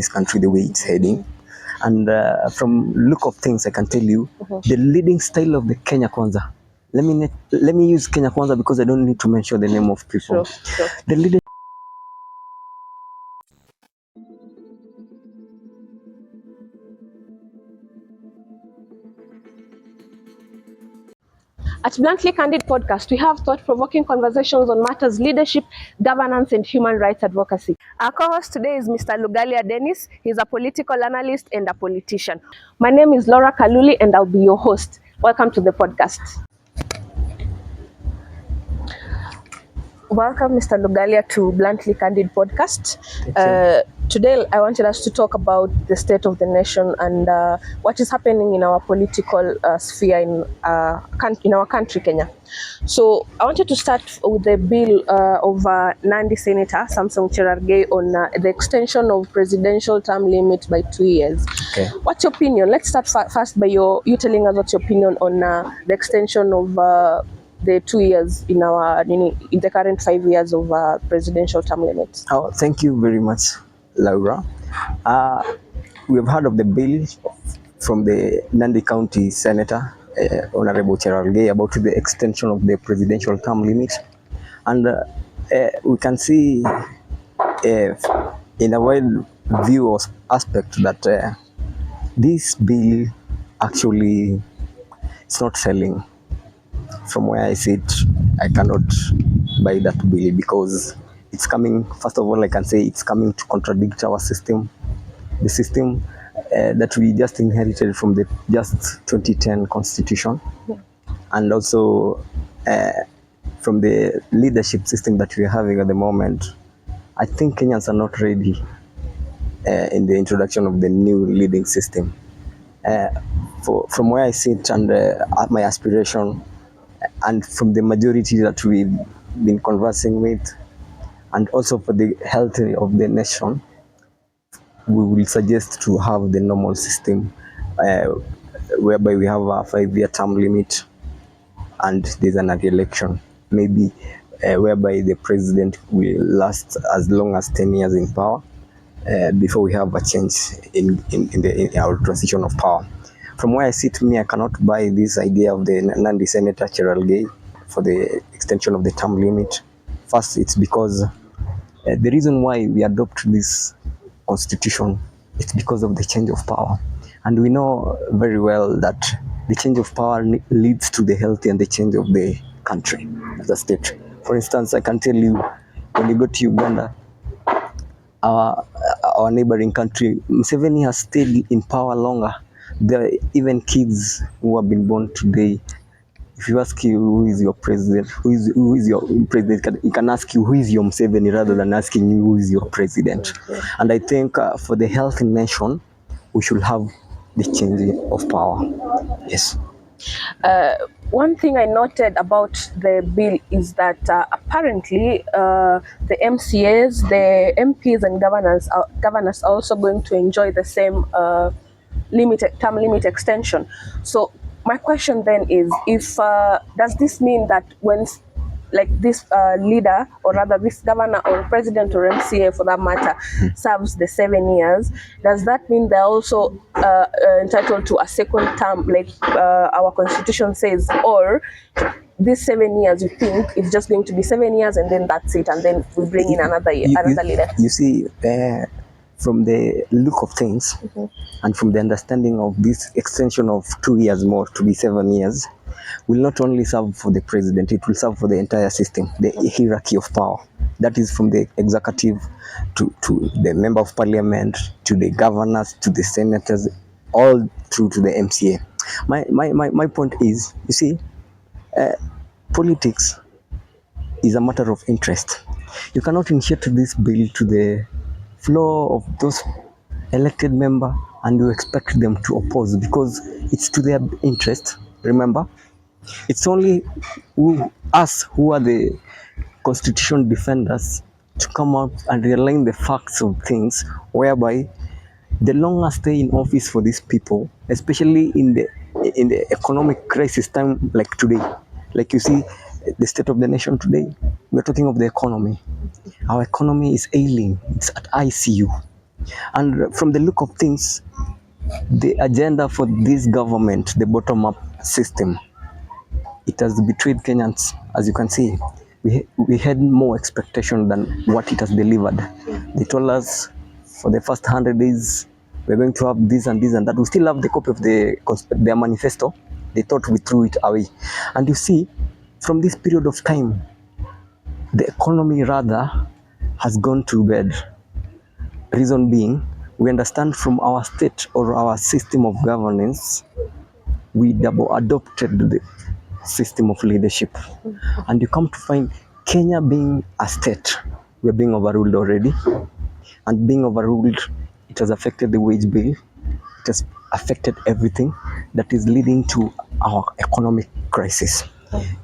this country, the way it's heading. And from look of things, I can tell you the leading style of the Kenya Kwanza. Let me use Kenya Kwanza because I don't need to mention the name of people. Sure. The leader. At Bluntly Candid Podcast, we have thought-provoking conversations on matters leadership, governance, and human rights advocacy. Our co-host today is Mr. Lugalia Dennis. He's a political analyst and a politician. My name is Laura Kaluli, and I'll be your host. Welcome to the podcast. Welcome, Mr. Lugalia, to Bluntly Candid Podcast. Today, I wanted us to talk about the state of the nation and what is happening in our political sphere in our country, Kenya. So, I wanted to start with the bill of Nandi Senator Samson Cherargei on the extension of presidential term limit by 2 years. Okay. What's your opinion? Let's start first by you telling us what's your opinion on the extension of the 2 years in the current 5 years of presidential term limits. Oh, thank you very much, Laura. We have heard of the bill from the Nandi County Senator, Honorable Cherargei, about the extension of the presidential term limit. And we can see in a wide view aspect that this bill actually is not selling. From where I sit, I cannot buy that bill because it's coming, first of all, I can say it's coming to contradict our system, the system that we just inherited from the just 2010 constitution, and also from the leadership system that we're having at the moment. I think Kenyans are not ready in the introduction of the new leading system. From where I sit and my aspiration, and from the majority that we've been conversing with, and also for the health of the nation, we will suggest to have the normal system whereby we have a 5-year term limit and there's an election, maybe whereby the president will last as long as 10 years in power before we have a change in our transition of power. From where I sit, I cannot buy this idea of the Nandi Senator Cherargei for the extension of the term limit. First, it's because the reason why we adopt this constitution is because of the change of power. And we know very well that the change of power leads to the health and the change of the country as a state. For instance, I can tell you, when you go to Uganda, our neighboring country, Museveni has stayed in power longer. There are even kids who have been born today. If you ask you who is your president, who is your president, he can ask you who is your Museveni rather than asking you who is your president. Okay. And I think for the healthy nation, we should have the change of power. Yes. One thing I noted about the bill is that apparently the MCAs, the MPs and governors are also going to enjoy the same term limit extension. So my question then is, if does this mean that when this leader, or rather this governor or president or MCA for that matter, serves the 7 years, does that mean they're also entitled to a second term like our constitution says, or this 7 years you think it's just going to be 7 years and then that's it, and then we bring in another leader? You see, from the look of things, and from the understanding of this extension of 2 years more to be 7 years, will not only serve for the president, it will serve for the entire system, the hierarchy of power. That is from the executive to the member of parliament, to the governors, to the senators, all through to the MCA. My point is, you see, politics is a matter of interest. You cannot initiate this bill to the floor of those elected members and you expect them to oppose because it's to their interest. Remember, it's only us who are the constitution defenders to come out and realign the facts of things, whereby the longer stay in office for these people, especially in the economic crisis time like today, like you see the state of the nation today, we're talking of the economy. Our economy is ailing, it's at ICU. And from the look of things, the agenda for this government, the bottom-up system, it has betrayed Kenyans. As you can see, we had more expectation than what it has delivered. They told us for the first 100 days we're going to have this and this and that. We still have the copy of their manifesto. They thought we threw it away. And you see, from this period of time, the economy rather has gone to bed. Reason being, we understand from our state or our system of governance, we double adopted the system of leadership. And you come to find Kenya being a state, we're being overruled already. And being overruled, it has affected the wage bill. It has affected everything that is leading to our economic crisis.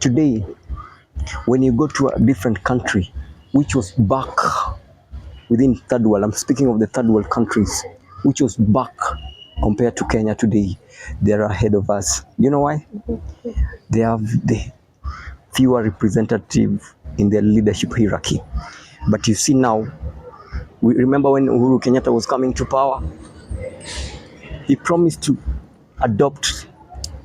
Today, when you go to a different country, which was back within third world, I'm speaking of the third world countries, which was back compared to Kenya today, they're ahead of us. You know why? They have the fewer representative in their leadership hierarchy. But you see now, we remember when Uhuru Kenyatta was coming to power, he promised to adopt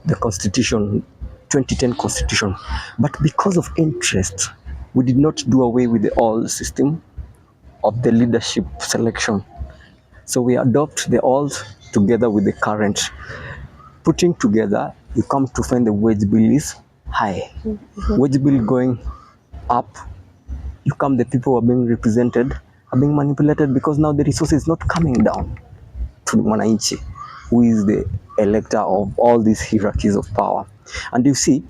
the constitution, 2010 constitution. But because of interest, we did not do away with the old system of the leadership selection. So we adopt the old together with the current. Putting together, you come to find the wage bill is high. Wage bill going up, you come the people who are being represented are being manipulated because now the resource is not coming down to the Mwananchi, who is the elector of all these hierarchies of power. And you see,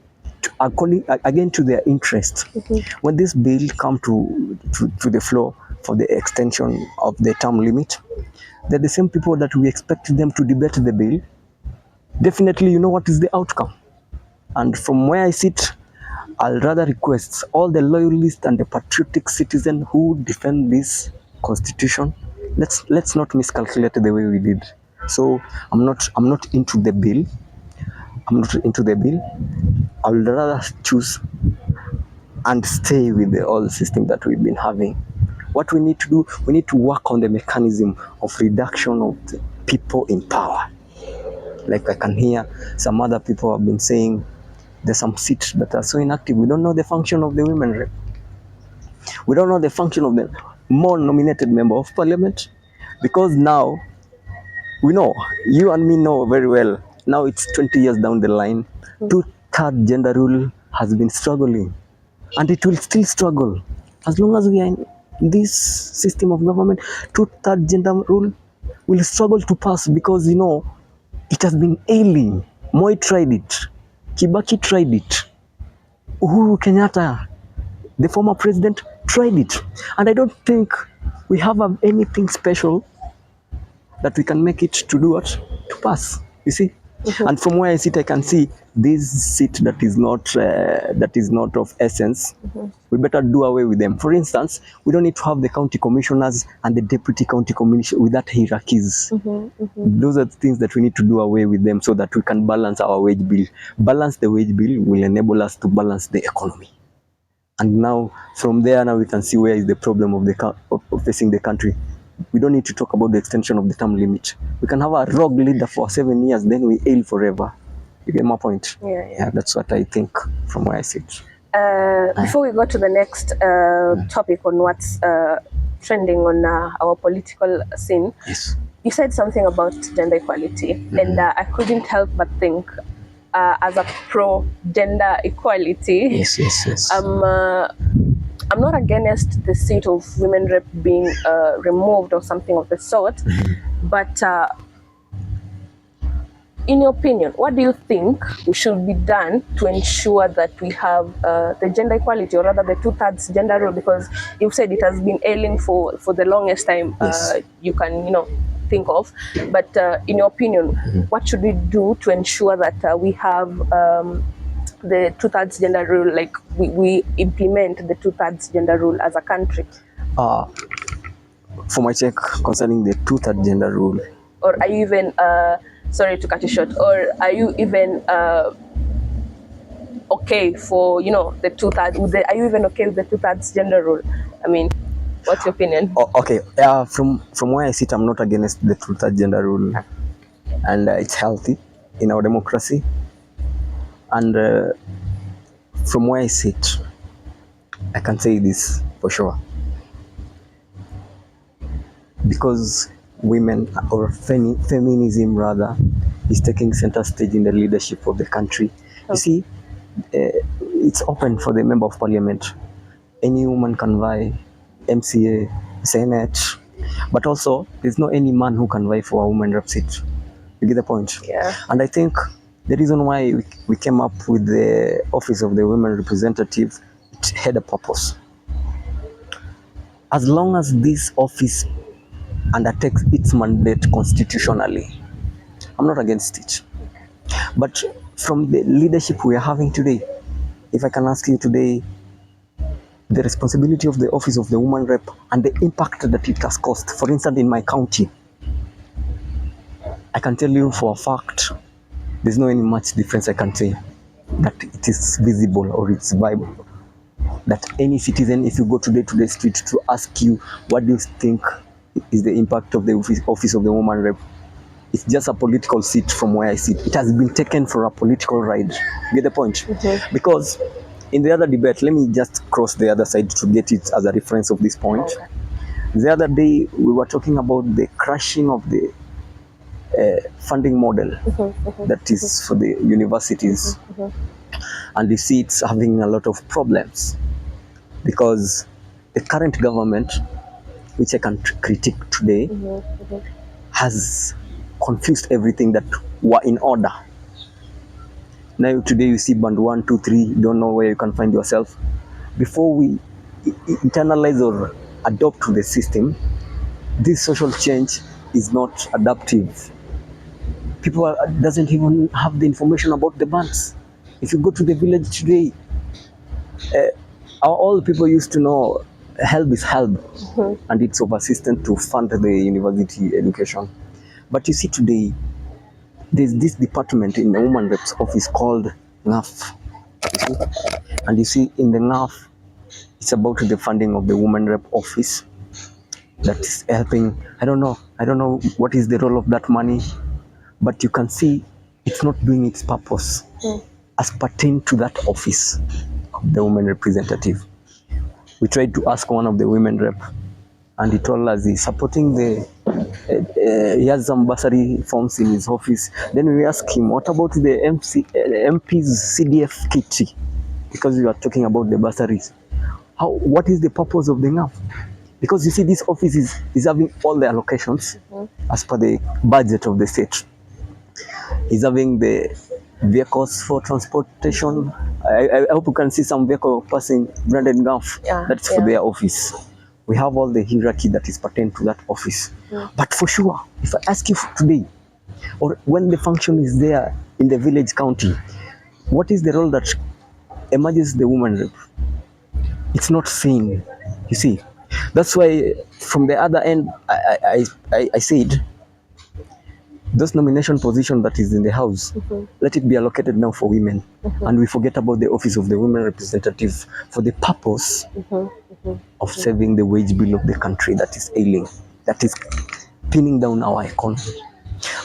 according again to their interest, when this bill come to the floor for the extension of the term limit, they're the same people that we expect them to debate the bill. Definitely, you know what is the outcome. And from where I sit, I'll rather request all the loyalists and the patriotic citizens who defend this constitution, let's not miscalculate the way we did. So I'm not into the bill. I would rather choose and stay with the old system that we've been having. What we need to do, we need to work on the mechanism of reduction of the people in power. Like I can hear some other people have been saying, there's some seats that are so inactive. We don't know the function of the women rep. We don't know the function of the more nominated member of parliament, because now we know, you and me know very well, now it's 20 years down the line, two-third gender rule has been struggling, and it will still struggle as long as we are in this system of government. Two-third gender rule will struggle to pass because, you know, it has been ailing. Moi tried it, Kibaki tried it, Uhuru Kenyatta, the former president, tried it, and I don't think we have anything special that we can make it to do what? To pass, you see. And from where I sit, I can see this seat that is not of essence. We better do away with them. For instance, we don't need to have the county commissioners and the deputy county commissioner with that hierarchies. Those are the things that we need to do away with them so that we can balance our wage bill. Balance the wage bill will enable us to balance the economy. And now, from there, now we can see where is the problem of facing the country. We don't need to talk about the extension of the term limit. We can have a rogue leader for 7 years, then we ail forever. You get my point? Yeah, that's what I think from where I sit. Before we go to the next topic on what's trending on our political scene, Yes. You said something about gender equality, and I couldn't help but think, as a pro-gender equality, Yes. I'm not against the seat of women rep being removed or something of the sort, but in your opinion, what do you think should be done to ensure that we have the gender equality, or rather the two-thirds gender rule? Because you've said it has been ailing for the longest time. Yes. You can, think of. But in your opinion, what should we do to ensure that we have the two-thirds gender rule, like we implement the two-thirds gender rule as a country? For my take concerning the two-third gender rule. Or are you even, sorry to cut you short, or are you even okay for, the two-thirds, are you even okay with the two-thirds gender rule? I mean, What's your opinion? Okay, from where I sit, I'm not against the two-third gender rule, and it's healthy in our democracy. And from where I sit, I can say this for sure, because women, or feminism rather, is taking center stage in the leadership of the country. You see, it's open for the member of parliament. Any woman can vie MCA, Senate, but also there's no any man who can vie for a woman rep seat. You get the point? Yeah. And I think the reason why we came up with the office of the women representative, it had a purpose. As long as this office undertakes its mandate constitutionally, I'm not against it. But from the leadership we are having today, if I can ask you today, the responsibility of the office of the woman rep and the impact that it has caused, for instance, in my county, I can tell you for a fact, there's no any much difference I can say that it is visible or it's viable. That any citizen, if you go today to the street to ask you, what do you think is the impact of the office of the woman rep? It's just a political seat from where I sit. It has been taken for a political ride. You get the point? Okay. Because in the other debate, let me just cross the other side to get it as a reference of this point. Okay. The other day, we were talking about the crashing of the funding model that is for the universities. And you see it's having a lot of problems because the current government, which I can critique today, has confused everything that were in order. Now today you see band 1, 2, 3, you don't know where you can find yourself. Before we internalize or adopt to the system, this social change is not adaptive. People doesn't even have the information about the bands. If you go to the village today, all people used to know HELB is HELB, and it's over-assistant to fund the university education. But you see today, there's this department in the woman rep's office called NAF. And you see in the NAF, it's about the funding of the woman rep office that is helping. I don't know what is the role of that money, but you can see it's not doing its purpose as pertain to that office of the women representative. We tried to ask one of the women rep, and he told us he's supporting the he has some bursary forms in his office. Then we asked him, what about the MP's CDF kitty? Because we are talking about the bursaries. What is the purpose of the NAF? Because you see, this office is having all the allocations as per the budget of the state. Is having the vehicles for transportation. I hope you can see some vehicle passing branded NAF. Yeah, That's for their office. We have all the hierarchy that is pertaining to that office. But for sure, if I ask you today, or when the function is there in the village county, what is the role that emerges the woman rep? It's not seen, you see. That's why from the other end, I said, those nomination position that is in the house, let it be allocated now for women. And we forget about the office of the women representative for the purpose of saving the wage bill of the country that is ailing, that is pinning down our economy.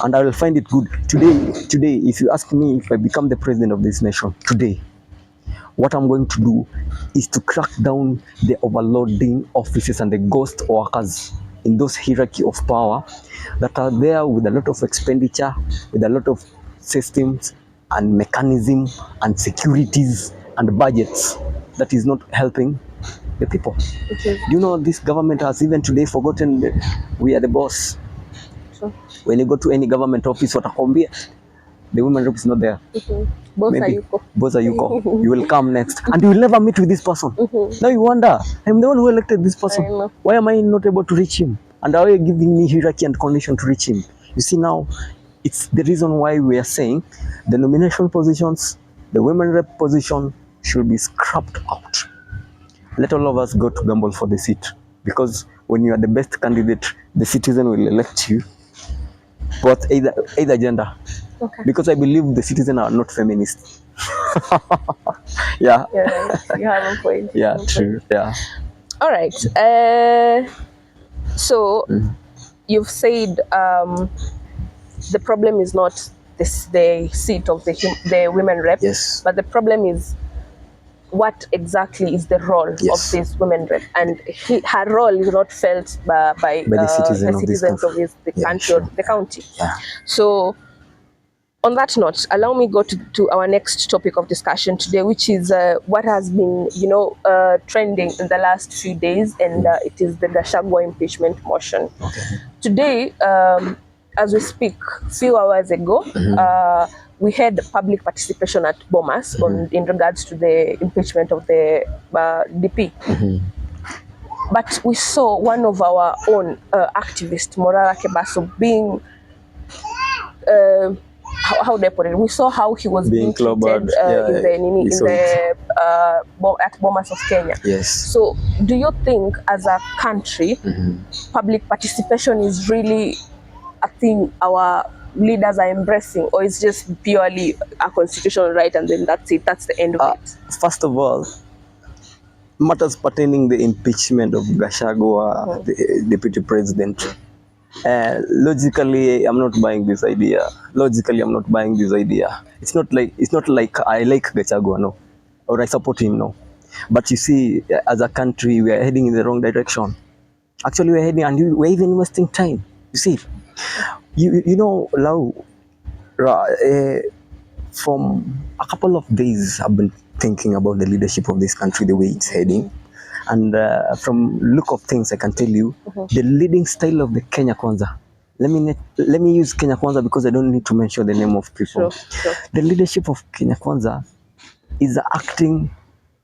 And I will find it good. Today, if you ask me if I become the president of this nation, today, what I'm going to do is to crack down the overloading offices and the ghost workers in those hierarchy of power that are there with a lot of expenditure, with a lot of systems and mechanism and securities and budgets that is not helping the people. Okay. Do you know this government has even today forgotten that we are the boss? Sure. When you go to any government office, watakwambia the women rep is not there. Maybe boss ayuko. You will come next and you will never meet with this person. Now you wonder, I'm the one who elected this person. Why am I not able to reach him? And are you giving me hierarchy and condition to reach him? You see, now it's the reason why we are saying the nomination positions, the women rep position should be scrapped out. Let all of us go to gamble for the seat, because when you are the best candidate, the citizen will elect you. But either gender. Okay. Because I believe the citizens are not feminists. Yeah. Yeah, you have a point. Yeah, true. Yeah. All right. So you've said the problem is not the seat of the women rep, Yes. but the problem is what exactly is the role of Yes. this women rep, and her role is not felt by By the the citizen of this citizens of country. the Yeah, country or sure. the county. Yeah. So on that note, allow me go to our next topic of discussion today, which is what has been, trending in the last few days, and it is the Gachagua impeachment motion. Okay. Today, as we speak, few hours ago, we had public participation at Bomas in regards to the impeachment of the DP. But we saw one of our own activists, Morara Kebaso, being how do I put it? We saw how he was being treated clobbered. Yeah, we saw it. at Bomas of Kenya. Yes. So, do you think, as a country, public participation is really a thing our leaders are embracing, or is just purely a constitutional right and then that's it? That's the end of it. First of all, matters pertaining the impeachment of Gachagua, the deputy president. Logically, I'm not buying this idea. It's not like I like Gachagua, no, or I support him, no. But you see, as a country, we are heading in the wrong direction. Actually, we're heading, and we're even wasting time. You see, you know, Lau, from a couple of days, I've been thinking about the leadership of this country, the way it's heading. And from look of things, I can tell you the leading style of the Kenya Kwanza. Let me use Kenya Kwanza because I don't need to mention the name of people. Sure. The leadership of Kenya Kwanza is acting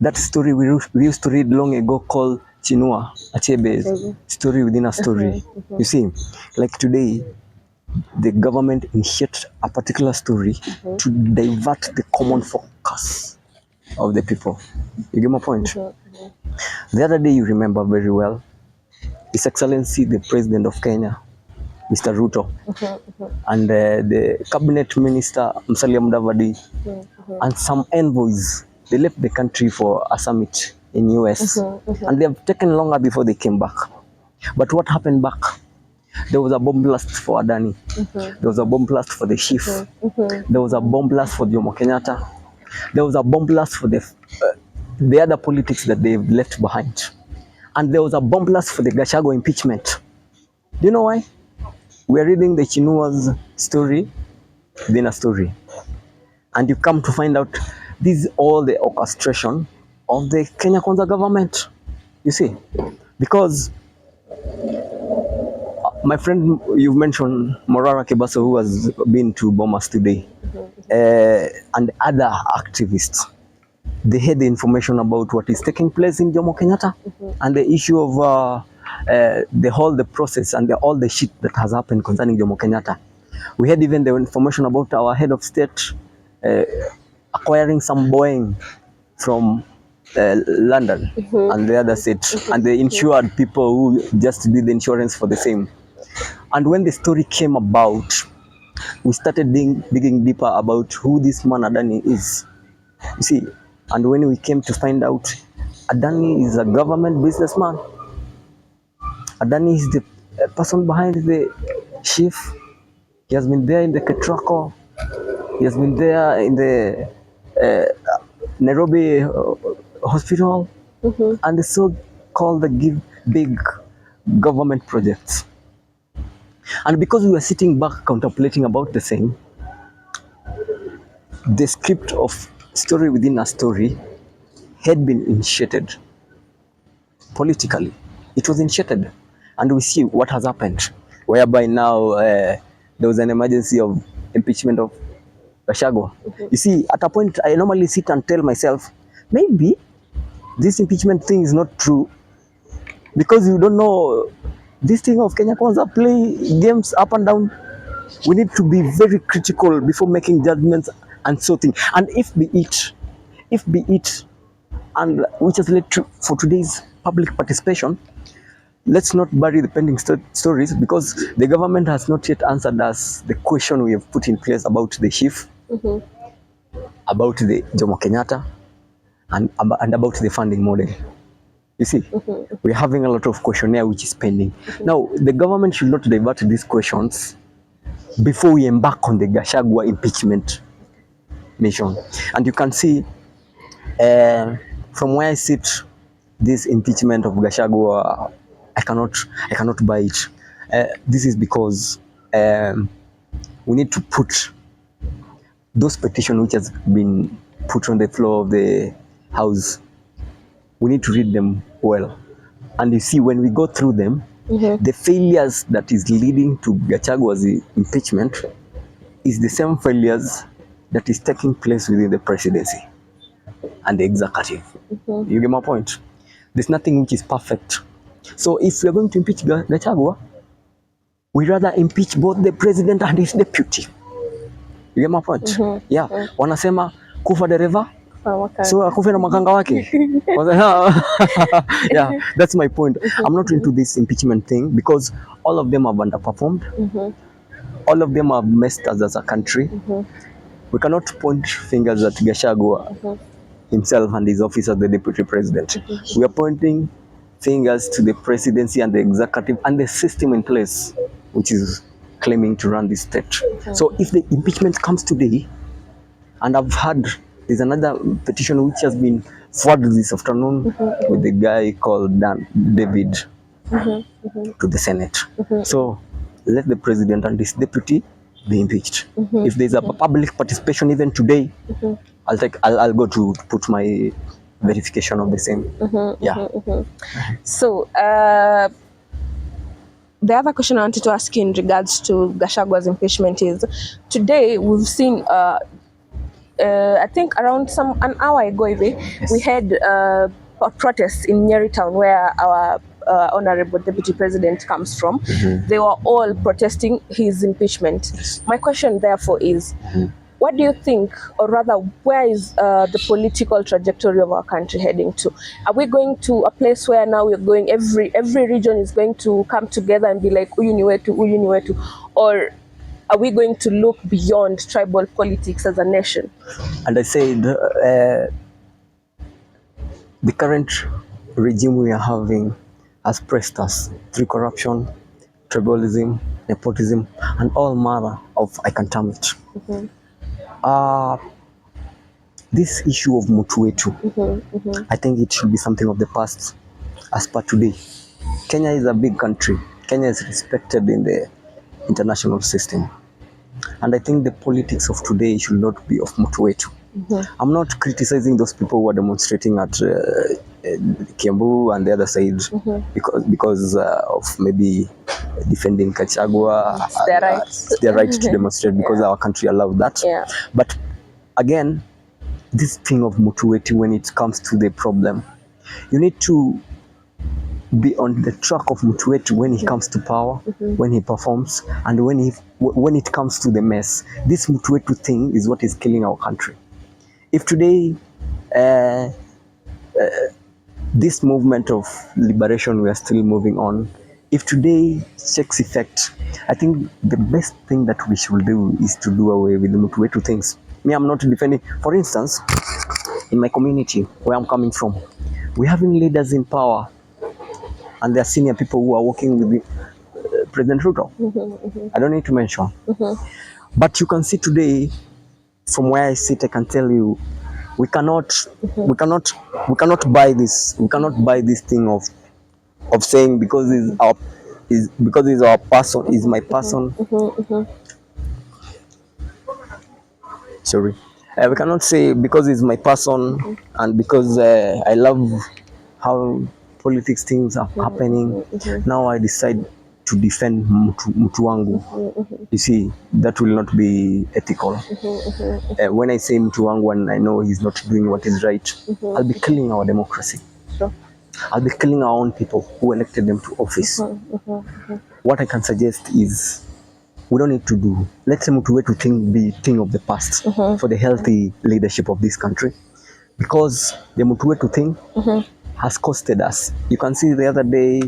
that story we used to read long ago called Chinua Achebe's story within a story. You see, like today, the government initiated a particular story to divert the common focus of the people. You get my point? The other day, you remember very well, His Excellency the President of Kenya, Mr. Ruto, and the Cabinet Minister Musalia Mudavadi, and some envoys, they left the country for a summit in US, and they have taken longer before they came back. But what happened back? There was a bomb blast for Adani. There was a bomb blast for the chief. There was a bomb blast for Jomo Kenyatta. There was a bomb blast for the other politics that they've left behind. And there was a bomb blast for the Gachagua impeachment. Do you know why? We're reading the Chinua's story within a story. And you come to find out this is all the orchestration of the Kenya Kwanza government. You see? Because my friend, you've mentioned Morara Kebaso, who has been to Bomas today, and other activists. They had the information about what is taking place in Jomo Kenyatta and the issue of the process and all the shit that has happened concerning Jomo Kenyatta. We had even the information about our head of state acquiring some Boeing from London and the other state, and they insured people who just did the insurance for the same. And when the story came about, we started digging deeper about who this man Adani is. You see, and when we came to find out, Adani is a government businessman. Adani is the person behind the chief. He has been there in the Ketraco. He has been there in the Nairobi hospital, and the so-called the big government projects. And because we were sitting back contemplating about the same, the script of story within a story had been initiated politically. It was initiated, and we see what has happened, whereby now there was an emergency of impeachment of Gachagua. You see, at a point, I normally sit and tell myself, maybe this impeachment thing is not true, because you don't know this thing of Kenya Kwanza play games up and down. We need to be very critical before making judgments and so things. And if be it, and which has led to for today's public participation, let's not bury the pending stories, because the government has not yet answered us the question we have put in place about the chief, about the Jomo Kenyatta, and about the funding model. You see, we're having a lot of questionnaire which is pending. Now, the government should not divert these questions before we embark on the Gachagua impeachment mission. And you can see from where I sit, this impeachment of Gachagua, I cannot buy it. This is because we need to put those petitions which has been put on the floor of the house. We need to read them well, and you see when we go through them, the failures that is leading to Gachagua's impeachment is the same failures that is taking place within the presidency and the executive. You get my point? There's nothing which is perfect. So if we are going to impeach Gachagua, we rather impeach both the president and his deputy. You get my point? Yeah. Wanasema kufa dereva so akufe na makanga wake. Yeah, that's my point. I'm not into this impeachment thing because all of them have underperformed. All of them have messed us as a country. We cannot point fingers at Gachagua himself and his office as the deputy president. We are pointing fingers to the presidency and the executive and the system in place, which is claiming to run this state. So if the impeachment comes today, and I've heard there's another petition which has been forwarded this afternoon with the guy called David to the Senate. So let the president and his deputy be impeached. If there's a public participation even today, I'll go to put my verification of the same. Yeah. So the other question I wanted to ask you in regards to Gachagua's impeachment is, today we've seen I think around an hour ago, we had a protest in Nyeri town where our honorable deputy president comes from. They were all protesting his impeachment. My question therefore is, what do you think, or rather, where is the political trajectory of our country heading to? Are we going to a place where now we're going, every region is going to come together and be like, uyu ni wetu, or are we going to look beyond tribal politics as a nation? And I said, the current regime we are having has pressed us through corruption, tribalism, nepotism, and all manner of, I can term it. This issue of Mutu Wetu, I think it should be something of the past as per today. Kenya is a big country. Kenya is respected in the international system. And I think the politics of today should not be of Mutu Wetu. I'm not criticizing those people who are demonstrating at Kiambu and the other side because of maybe defending Gachagua. It's their right to demonstrate because our country allowed that. Yeah. But again, this thing of Mutu Wetu, when it comes to the problem, you need to be on the track of Mutu Wetu when he comes to power, when he performs, and when it comes to the mess. This Mutu Wetu thing is what is killing our country. If today this movement of liberation, we are still moving on, if today takes effect, I think the best thing that we should do is to do away with the Mutu Wetu things. Me, I'm not defending. For instance, in my community where I'm coming from, we're having leaders in power and there are senior people who are working with President Ruto. I don't need to mention. But you can see today, from where I sit, I can tell you, we cannot buy this. We cannot buy this thing of saying because he's our person, is my person. Sorry. We cannot say because he's my person and because I love how politics things are happening. Now I decide to defend Mutu wangu. You see, that will not be ethical. When I say Mutu wangu and I know he's not doing what is right, I'll be killing our democracy. Sure. I'll be killing our own people who elected them to office. What I can suggest is, we don't need to do. Let the Mutu Wetu thing be thing of the past for the healthy leadership of this country, because the Mutu Wetu thing has costed us. You can see the other day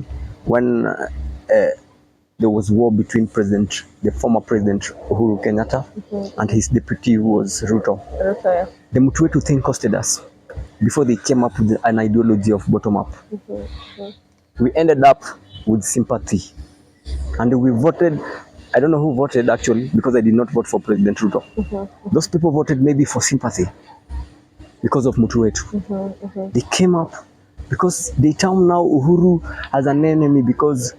when there was war between the former President Uhuru Kenyatta and his deputy, who was Ruto. The Mutu Wetu thing costed us. before they came up with an ideology of bottom up. We ended up with sympathy, and we voted. I don't know who voted actually, because I did not vote for President Ruto. Those people voted maybe for sympathy because of Mtu Wetu. They came up because they term now Uhuru as an enemy because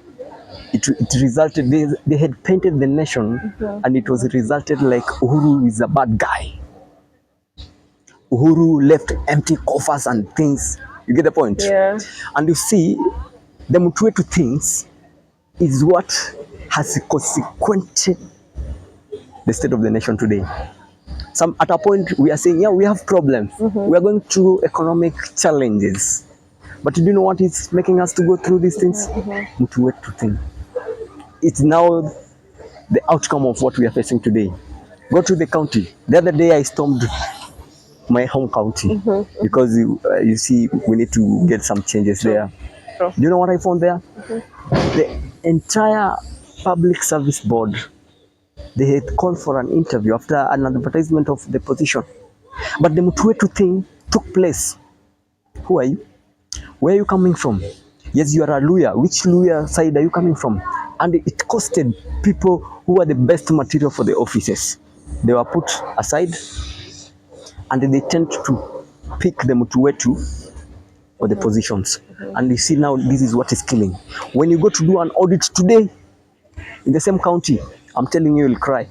it resulted, they had painted the nation and it was resulted like Uhuru is a bad guy. Uhuru left empty coffers and things. You get the point? Yeah. And you see, the Mtu Wetu things is what has consequented the state of the nation today. At a point we are saying, yeah, we have problems. We are going through economic challenges. But do you know what is making us to go through these things? Mtu Wetu thing. It's now the outcome of what we are facing today. Go to the county. The other day I stormed my home county because you see, we need to get some changes there. Sure. Do you know what I found there? The entire public service board, they had called for an interview after an advertisement of the position. But the Mtu Wetu thing took place. Who are you? Where are you coming from? Yes, you are a Luya. Which Luya side are you coming from? And it costed people who are the best material for the offices. They were put aside and they tend to pick the Mtu Wetu for the positions. And you see now, this is what is killing. When you go to do an audit today in the same county, I'm telling you, you'll cry.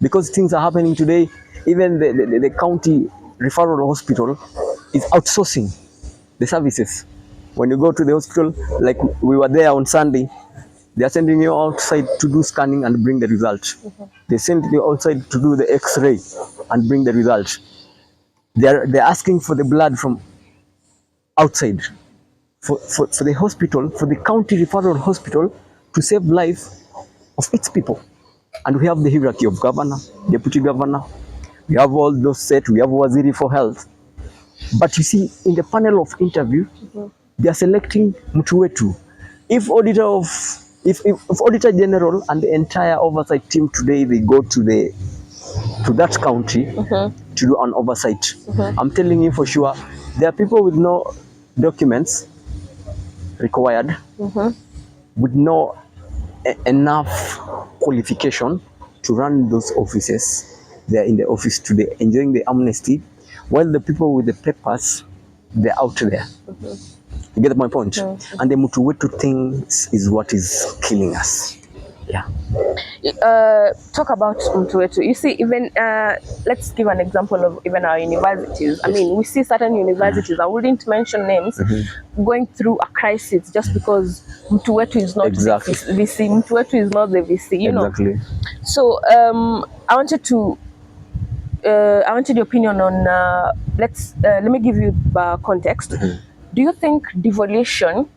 Because things are happening today. Even the county referral hospital is outsourcing the services. When you go to the hospital, like we were there on Sunday, they are sending you outside to do scanning and bring the result. They send you outside to do the X-ray and bring the result. They're asking for the blood from outside for the hospital, for the county referral hospital to save life of its people. And we have the hierarchy of governor, deputy governor. We have all those set. We have Waziri for health. But you see, in the panel of interview, they are selecting Mtu Wetu. If Auditor General and the entire oversight team today, they go to that county to do an oversight, I'm telling you for sure, there are people with no documents required, with no enough qualification to run those offices. They are in the office today enjoying the amnesty, while the people with the papers, they're out there. You get my point? And the Mtu Wetu thing is what is killing us. Yeah. Talk about Mtu Wetu. You see, even let's give an example of even our universities. I mean, we see certain universities, I wouldn't mention names, going through a crisis just because Mtu Wetu is not the VC. Mtu Wetu is not the VC, you know. Exactly. So I wanted your opinion on let me give you context. Do you think devolution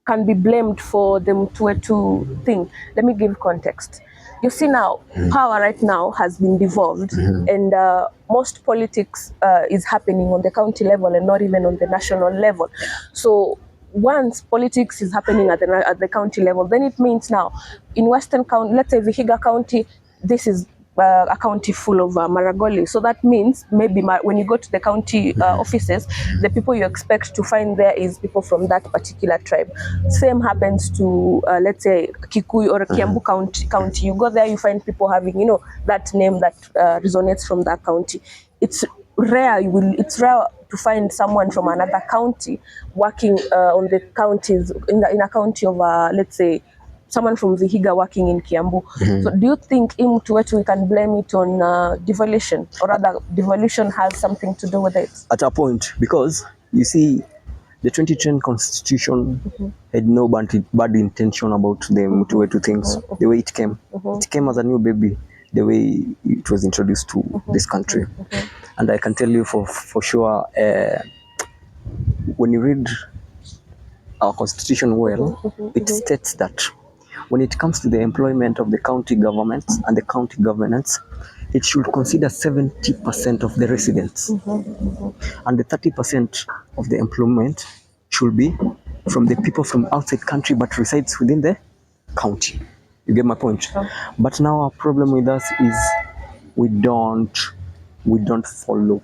can be blamed for the Mtu Wetu thing? Let me give context. You see now, power right now has been devolved, and most politics is happening on the county level and not even on the national level. So once politics is happening at the county level, then it means now in Western County, let's say Vihiga County, this is a county full of Maragoli. So that means maybe when you go to the county offices, the people you expect to find there is people from that particular tribe. Same happens to let's say Kikuyu or Kiambu county. You go there, you find people having, you know, that name that resonates from that county. It's rare. It's rare to find someone from another county working on the counties in a county of let's say someone from Vihiga working in Kiambu. So do you think Mtu Wetu we can blame it on devolution, or rather devolution has something to do with it? At a point, because you see, the 2010 constitution had no bad intention about the Mtu Wetu things. The way it came, it came as a new baby, the way it was introduced to this country. And I can tell you for sure, when you read our constitution well, it states that when it comes to the employment of the county governments and the county governance, it should consider 70% of the residents. And the 30% of the employment should be from the people from outside country but resides within the county. You get my point? But now our problem with us is we don't follow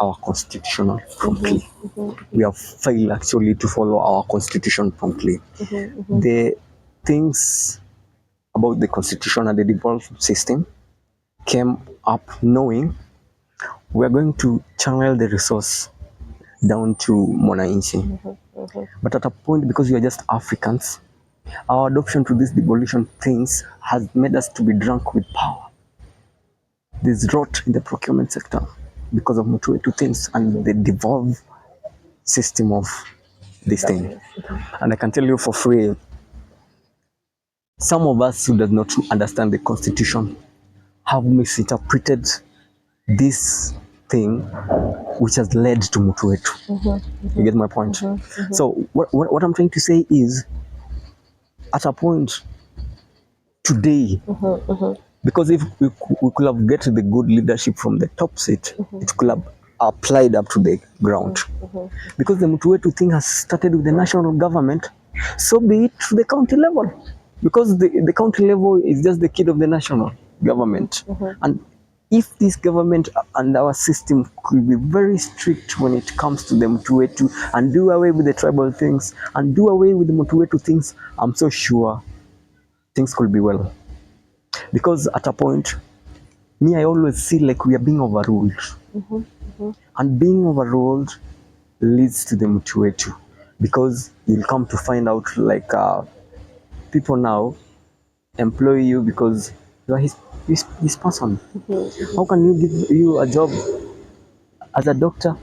our constitution promptly. We have failed actually to follow our constitution promptly. The things about the constitution and the devolved system came up knowing we are going to channel the resource down to mwananchi. But at a point, because we are just Africans, our adoption to these devolution things has made us to be drunk with power. There's rot in the procurement sector because of Mutuetu things and the devolved system of this thing. And I can tell you for free, some of us who does not understand the constitution have misinterpreted this thing which has led to Mutuetu. You get my point? So what I'm trying to say is, at a point today, because if we could have get the good leadership from the top seat, it could have applied up to the ground. Because the Mutuetu thing has started with the national government, so be it to the county level. Because the county level is just the kid of the national government. And if this government and our system could be very strict when it comes to the Mutuetu and do away with the tribal things and do away with the Mutuetu things, I'm so sure things could be well. Because at a point, me, I always feel like we are being overruled. And being overruled leads to the Mutuetu. Because you'll come to find out, like, people now employ you because you are his person. How can you give you a job as a doctor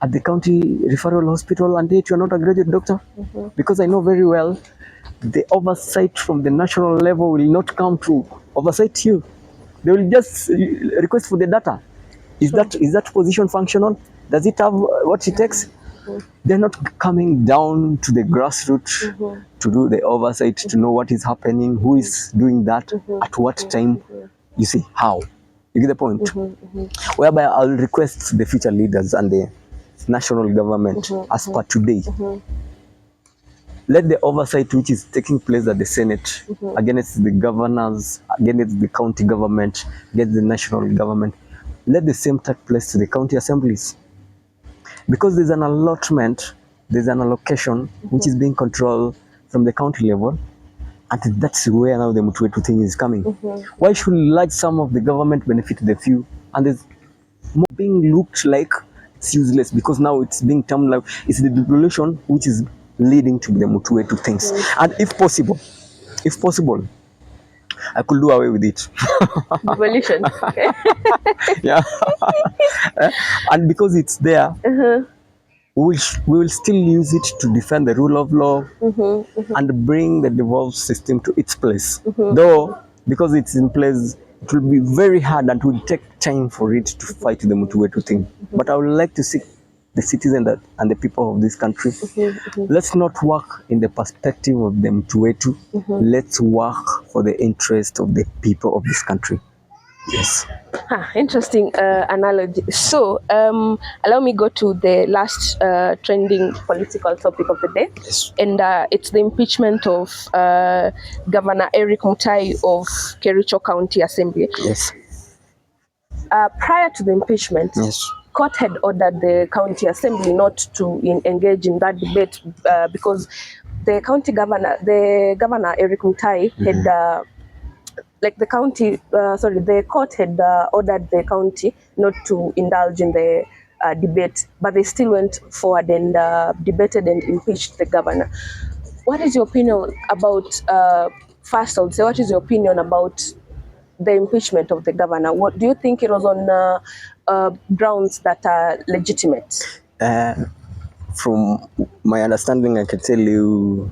at the county referral hospital and yet you're not a graduate doctor? Because I know very well the oversight from the national level will not come to oversight you. They will just request for the data. Is that position functional? Does it have what it takes? They're not coming down to the grassroots to do the oversight, to know what is happening, who is doing that, at what time. You see, how? You get the point? Whereby I'll request the future leaders and the national government, as per today, let the oversight which is taking place at the Senate, against the governors, against the county government, against the national government, let the same take place to the county assemblies. Because there's an allotment, there's an allocation which is being controlled from the county level, and that's where now the Mutuetu thing is coming. Why should large sum of the government benefit the few, and there's more being looked like it's useless, because now it's being termed like it's the devolution which is leading to the Mutuetu things. And if possible, I could do away with it. Devolution. Okay. Yeah. And because it's there, we will still use it to defend the rule of law and bring the devolved system to its place. Though, because it's in place, it will be very hard and it will take time for it to fight the Mutuetu thing. But I would like to see the citizens and the people of this country, let's not work in the perspective of the Mutuetu. Let's work for the interest of the people of this country. Yes. Interesting analogy. So, allow me go to the last trending political topic of the day. Yes. And it's the impeachment of Governor Eric Mutai of Kericho County Assembly. Yes. Prior to the impeachment, Yes. court had ordered the county assembly not to engage in that debate because the governor Eric Mutai had the court had ordered the county not to indulge in the debate, but they still went forward and debated and impeached the governor. What is your opinion about, first I would say, what is your opinion about the impeachment of the governor? What do you think it was on grounds that are legitimate? From my understanding, I can tell you,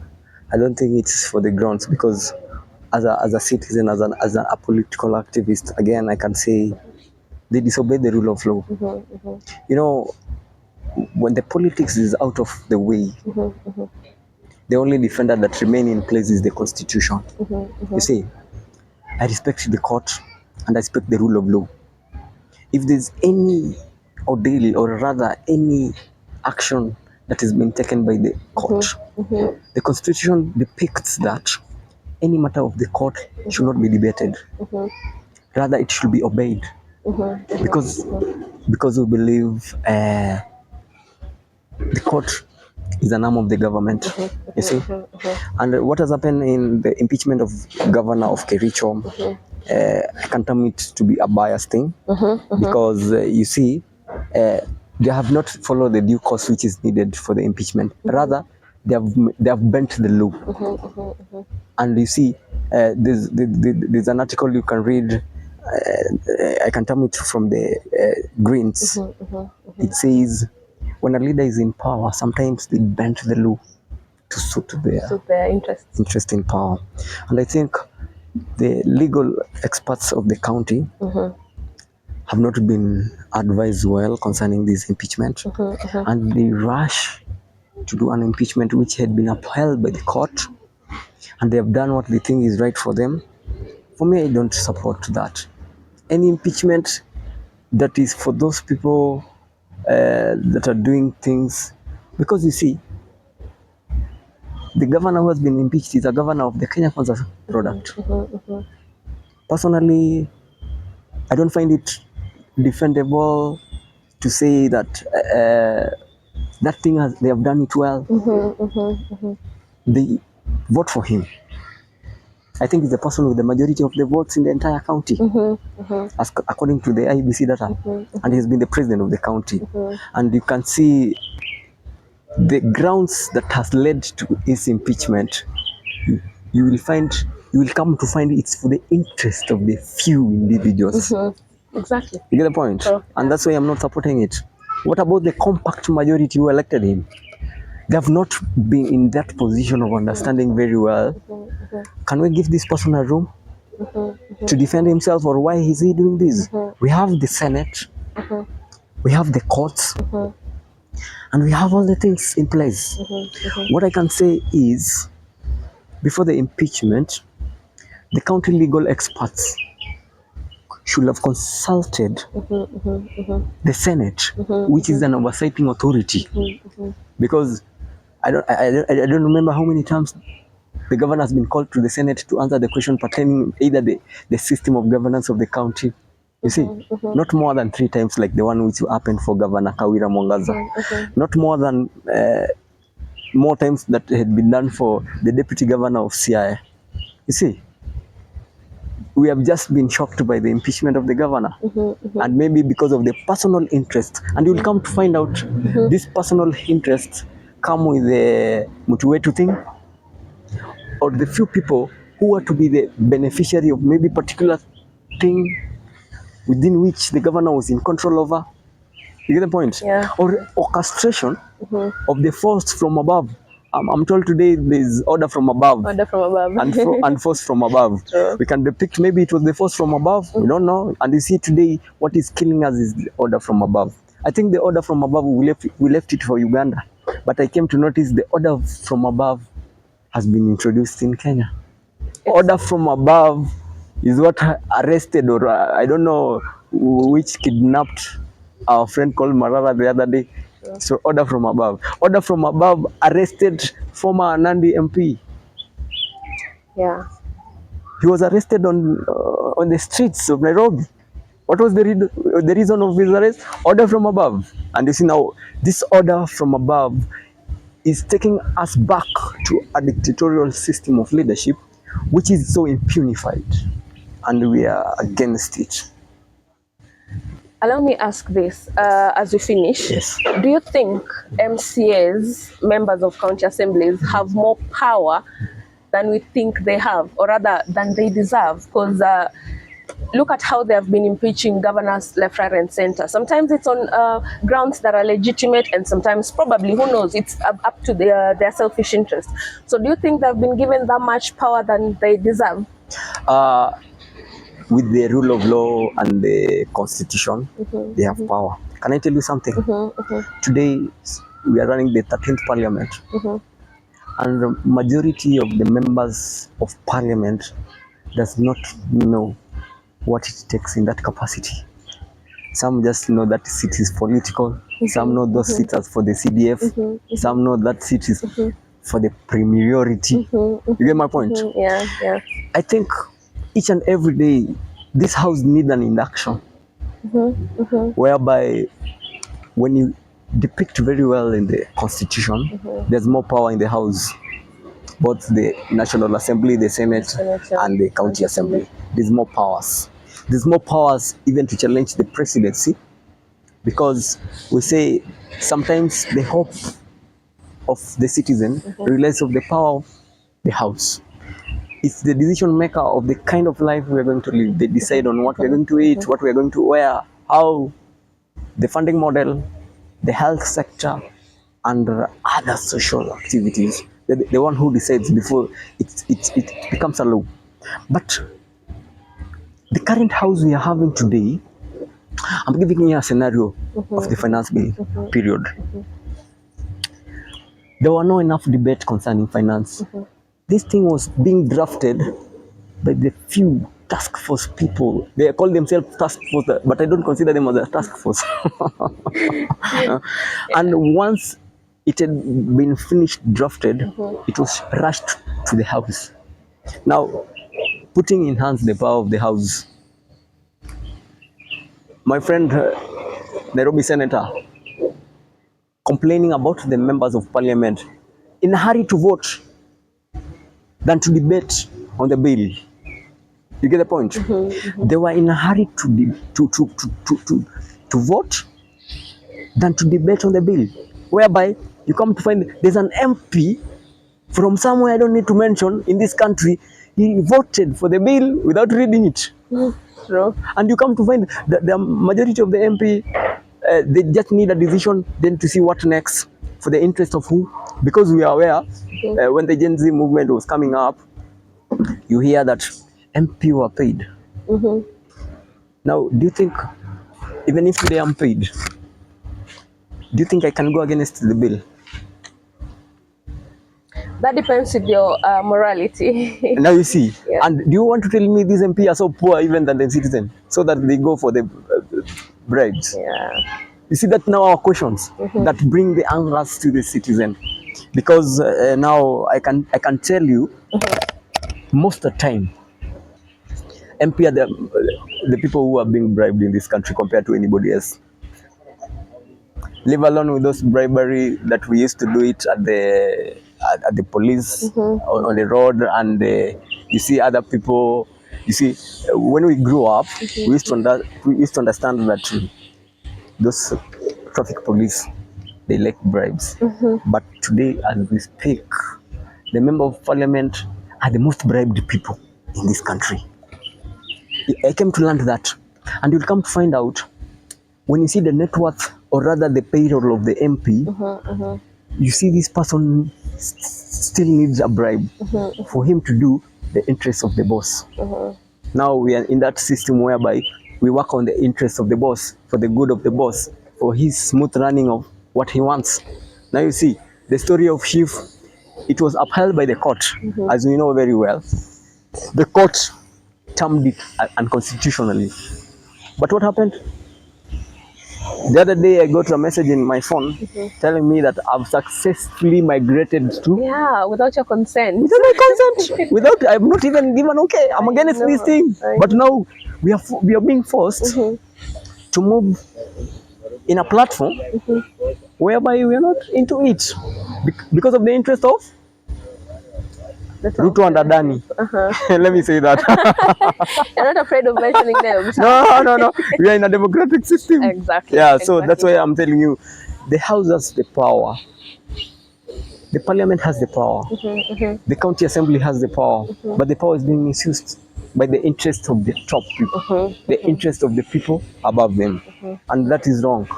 I don't think it's for the grounds, because as a citizen, as a political activist, again, I can say they disobey the rule of law. You know, when the politics is out of the way, the only defender that remain in place is the constitution. You see, I respect the court and I respect the rule of law. If there's any ordeal, or rather any action that is being taken by the court, the constitution depicts that any matter of the court should not be debated. Rather, it should be obeyed. Because because we believe the court is an arm of the government, you see. And what has happened in the impeachment of governor of Kericho, I can term it to be a biased thing, because you see, they have not followed the due course which is needed for the impeachment. Rather, they have bent the law. And you see, there's an article you can read. I can term it from the Greens. It says, when a leader is in power, sometimes they bend the law to suit their interest in power. And I think the legal experts of the county have not been advised well concerning this impeachment, and they rush to do an impeachment which had been upheld by the court, and they have done what they think is right for them. For me, I don't support that. Any impeachment that is for those people that are doing things, because you see, the governor who has been impeached is a governor of the Kenya Kwanza product. Personally, I don't find it defendable to say that that thing they have done it well. They vote for him. I think he's the person with the majority of the votes in the entire county, as according to the IEBC data, and he's been the president of the county. And you can see the grounds that has led to his impeachment. You will come to find it's for the interest of the few individuals. Exactly. You get the point? And that's why I'm not supporting it. What about the compact majority who elected him? They have not been in that position of understanding very well. Can we give this person a room to defend himself, or why is he doing this? We have the Senate, we have the courts, and we have all the things in place. What I can say is, before the impeachment, the county legal experts should have consulted the Senate, which is an oversighting authority, because I don't remember how many times the governor has been called to the Senate to answer the question pertaining either the system of governance of the county. You see, not more than 3 times, like the one which happened for Governor Kawira Mwangaza. Not more than more times that had been done for the deputy governor of Siaya. You see, we have just been shocked by the impeachment of the governor, and maybe because of the personal interest. And you will come to find out these personal interests come with the mtu wetu thing, or the few people who are to be the beneficiary of maybe particular thing within which the governor was in control over. You get the point? Yeah. Or orchestration of the force from above. I'm told today there's order from above. Order from above. and force from above. True. We can depict maybe it was the force from above. We don't know. And you see today what is killing us is the order from above. I think the order from above, we left it for Uganda. But I came to notice the order from above has been introduced in Kenya. Order from above is what arrested, or I don't know which kidnapped our friend called Marara the other day. So order from above. Order from above arrested former Nandi MP. Yeah. He was arrested on the streets of Nairobi. What was the reason of his arrest? Order from above. And you see now, this order from above is taking us back to a dictatorial system of leadership, which is so impunified, and we are against it. Allow me ask this as we finish. Yes. Do you think MCAs, members of county assemblies, have more power than we think they have, or rather than they deserve? Because look at how they have been impeaching governors left, right, and center. Sometimes it's on grounds that are legitimate, and sometimes probably, who knows, it's up to their selfish interest. So do you think they've been given that much power than they deserve? With the rule of law and the constitution, they have power. Can I tell you something? Today, we are running the 13th parliament, and the majority of the members of parliament does not know what it takes in that capacity. Some just know that seat is political. Some know those seats as for the CDF. Some know that seat is for the premierity. You get my point? Yeah. I think each and every day, this house needs an induction. whereby when you depict very well in the constitution, there's more power in the house, both the National Assembly, the Senate, and the County Assembly. There's more powers. There's more powers even to challenge the presidency, because we say sometimes the hope of the citizen relies on the power of the house. It's the decision maker of the kind of life we are going to live. They decide on what we're going to eat, what we're going to wear, how the funding model, the health sector, and other social activities. The one who decides before it becomes a law. But the current house we are having today, I'm giving you a scenario of the finance bill period. There were not enough debate concerning finance. This thing was being drafted by the few task force people. They call themselves task force, but I don't consider them as a task force. And once it had been finished drafted, it was rushed to the house. Now, putting in hands the power of the house, my friend Nairobi Senator complaining about the members of parliament in a hurry to vote than to debate on the bill. You get the point? They were in a hurry to vote than to debate on the bill, whereby you come to find there's an MP from somewhere I don't need to mention in this country. He voted for the bill without reading it. True. And you come to find that the majority of the MP, they just need a decision then to see what next for the interest of who. Because we are aware when the Gen Z movement was coming up, you hear that MP were paid. Now, do you think, even if they are paid, do you think I can go against the bill? That depends with your morality. Now you see, Yeah. and do you want to tell me these MP are so poor even than the citizen, so that they go for the bribes? Yeah. You see that now are questions that bring the angers to the citizen, because now I can tell you most of the time MP are the people who are being bribed in this country compared to anybody else. Leave alone with those bribery that we used to do it at the police on the road, and you see other people. You see, when we grew up, we used to understand that those traffic police, they like bribes. But today, as we speak, the member of parliament are the most bribed people in this country. I came to learn that, and you'll come to find out when you see the net worth, or rather the payroll of the MP, you see this person still needs a bribe for him to do the interests of the boss. Now we are in that system whereby we work on the interests of the boss, for the good of the boss, for his smooth running of what he wants. Now you see, the story of Chief, it was upheld by the court, as we know very well. The court termed it unconstitutionally. But what happened? The other day I got a message in my phone telling me that I've successfully migrated to... Yeah, without your consent. Without my consent. I'm not even given okay. I'm against this thing. But now we are being forced to move in a platform whereby we are not into it because of the interest of Ruto and Adani. Let me say that. You're not afraid of mentioning names. No. We are in a democratic system. Exactly. Yeah, so that's why I'm telling you, the House has the power. The Parliament has the power. The County Assembly has the power. But the power is being misused by the interest of the top people, the interest of the people above them. And that is wrong.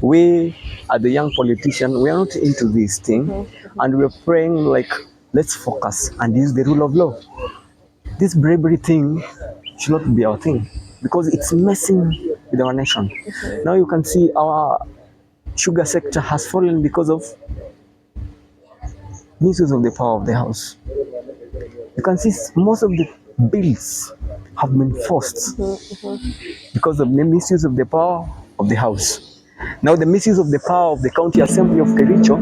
We, as the young politician, we are not into this thing. And we're praying like, let's focus and use the rule of law. This bribery thing should not be our thing, because it's messing with our nation. Now you can see our sugar sector has fallen because of misuse of the power of the house. You can see most of the bills have been forced because of the misuse of the power of the house. Now the misuse of the power of the County Assembly of Kericho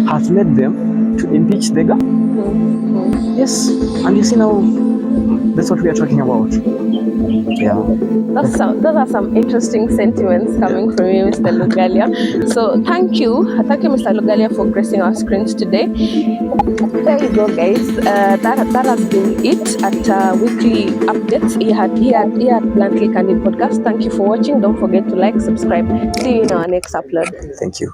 has led them to impeach the government. Yes, and you see now That's what we are talking about. Yeah. Those are some interesting sentiments coming from you, Mr. Lugalia. So thank you, Mr. Lugalia, for gracing our screens today. There you go, guys. That has been it at weekly updates here at Bluntly Candid Podcast. Thank you for watching. Don't forget to like, subscribe. See you in our next upload. Thank you.